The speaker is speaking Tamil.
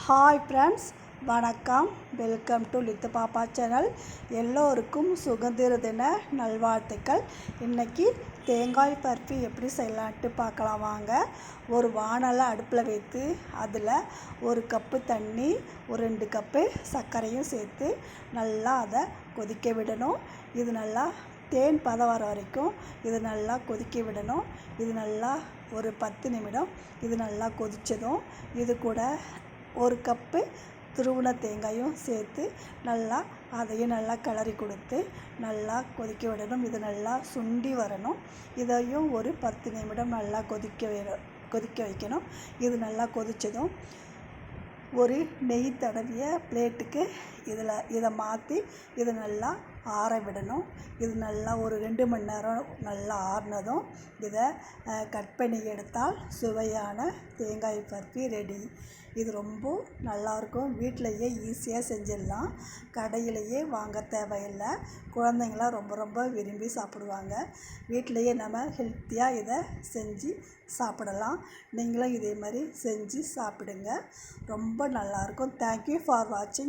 ஹாய் ஃப்ரெண்ட்ஸ், வணக்கம். வெல்கம் டு லித்து பாப்பா சேனல். எல்லோருக்கும் சுதந்திர தின நல்வாழ்த்துக்கள். இன்றைக்கி தேங்காய் பர்ஃபி எப்படி செய்யலான்ட்டு பார்க்கலாம் வாங்க. ஒரு வாணலை அடுப்பில் வைத்து அதில் 1 கப்பு தண்ணி, ஒரு 2 கப்பு சர்க்கரையும் சேர்த்து நல்லா அதை கொதிக்க விடணும். இது நல்லா தேன் பதம் வர வரைக்கும் இது நல்லா கொதிக்க விடணும். இது நல்லா ஒரு 10 நிமிடம் இது நல்லா கொதித்ததும் இது கூட 1 கப்பு துருவின தேங்காயும் சேர்த்து நல்லா அதையும் நல்லா கிளறி கொடுத்து நல்லா கொதிக்க விடணும். இது நல்லா சுண்டி வரணும். இதையும் ஒரு 10 நிமிடம் நல்லா கொதிக்க வைக்கணும். இது நல்லா கொதித்ததும் ஒரு நெய் தடவிய பிளேட்டுக்கு இதை மாற்றி இது நல்லா ஆற விடணும். இது நல்லா ஒரு 2 மணி நேரம் நல்லா ஆறினதும் இதை கட் பண்ணி எடுத்தால் சுவையான தேங்காய் பர்ஃபி ரெடி. இது ரொம்ப நல்லாயிருக்கும். வீட்டிலையே ஈஸியாக செஞ்சிடலாம். கடையிலையே வாங்க தேவையில்லை. குழந்தைங்களாம் ரொம்ப விரும்பி சாப்பிடுவாங்க. வீட்டிலையே நம்ம ஹெல்த்தியாக இதை செஞ்சு சாப்பிடலாம். நீங்களும் இதே மாதிரி செஞ்சு சாப்பிடுங்க. ரொம்ப நல்லாயிருக்கும். தேங்க்யூ ஃபார் வாட்சிங்.